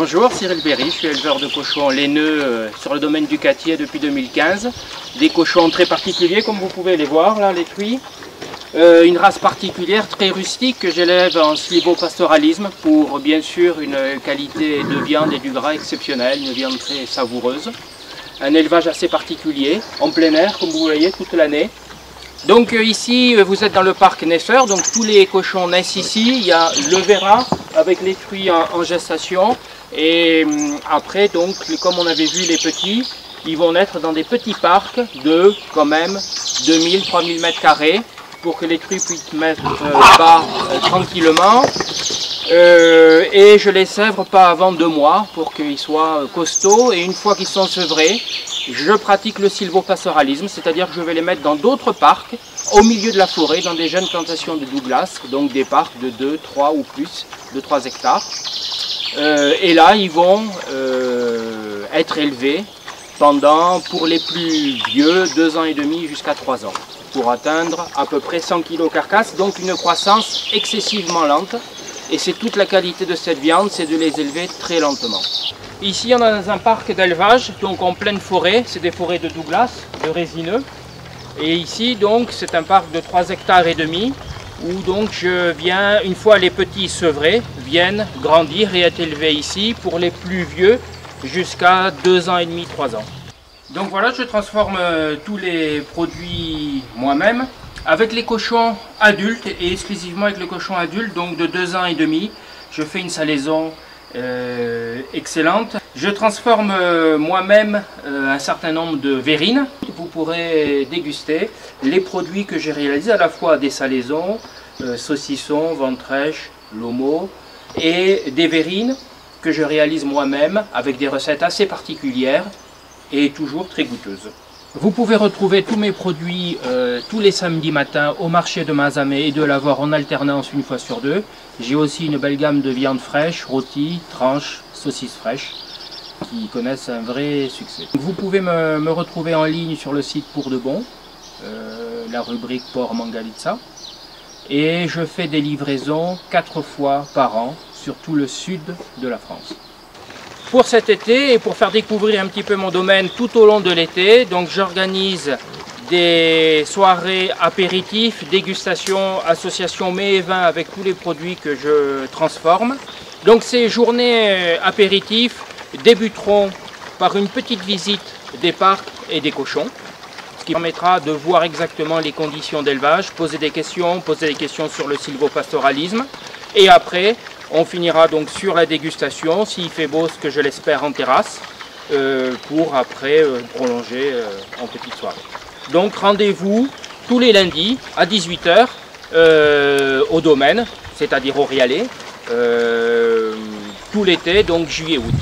Bonjour, Cyril Berry, je suis éleveur de cochons laineux sur le domaine du Cattier depuis 2015. Des cochons très particuliers comme vous pouvez les voir là, les truies. Une race particulière, très rustique, que j'élève en silvopastoralisme pour bien sûr une qualité de viande et du gras exceptionnelle, une viande très savoureuse. Un élevage assez particulier, en plein air comme vous voyez toute l'année. Donc ici vous êtes dans le parc naisseur, donc tous les cochons naissent ici. Il y a le Véra avec les truies en gestation et après donc comme on avait vu les petits, ils vont naître dans des petits parcs de quand même 2000-3000 m² pour que les truies puissent mettre bas tranquillement et je les sèvre pas avant 2 mois pour qu'ils soient costauds et une fois qu'ils sont sevrés, je pratique le silvopastoralisme, c'est-à-dire que je vais les mettre dans d'autres parcs au milieu de la forêt, dans des jeunes plantations de Douglas, donc des parcs de 2, 3 ou plus, de 3 hectares. Et là, ils vont être élevés pendant, pour les plus vieux, 2 ans et demi jusqu'à 3 ans, pour atteindre à peu près 100 kg carcasse, donc une croissance excessivement lente. Et c'est toute la qualité de cette viande, c'est de les élever très lentement. Ici, on est dans un parc d'élevage, donc en pleine forêt, c'est des forêts de Douglas, de résineux. Et ici, donc, c'est un parc de 3 hectares et demi, où donc je viens, une fois les petits sevrés, viennent grandir et être élevés ici, pour les plus vieux, jusqu'à 2 ans et demi, 3 ans. Donc voilà, je transforme tous les produits moi-même. Avec les cochons adultes et exclusivement avec les cochons adultes, donc de 2 ans et demi, je fais une salaison excellente. Je transforme moi-même un certain nombre de verrines. Vous pourrez déguster les produits que j'ai réalisés, à la fois des salaisons, saucissons, ventrèches, lomo et des verrines que je réalise moi-même avec des recettes assez particulières et toujours très goûteuses. Vous pouvez retrouver tous mes produits tous les samedis matins au marché de Mazamet et de l'avoir en alternance une fois sur 2. J'ai aussi une belle gamme de viande fraîche, rôtis, tranches, saucisses fraîches qui connaissent un vrai succès. Vous pouvez me retrouver en ligne sur le site Pour de Bon, la rubrique Porc Mangalitsa. Et je fais des livraisons 4 fois par an sur tout le sud de la France. Pour cet été et pour faire découvrir un petit peu mon domaine tout au long de l'été, donc j'organise des soirées apéritifs, dégustations, associations mets et vins avec tous les produits que je transforme. Donc ces journées apéritifs débuteront par une petite visite des parcs et des cochons, ce qui permettra de voir exactement les conditions d'élevage, poser des questions sur le silvopastoralisme et après on finira donc sur la dégustation, s'il fait beau, ce que je l'espère en terrasse, pour après prolonger en petite soirée. Donc rendez-vous tous les lundis à 18 h au domaine, c'est-à-dire au Rialet, tout l'été, donc juillet-août.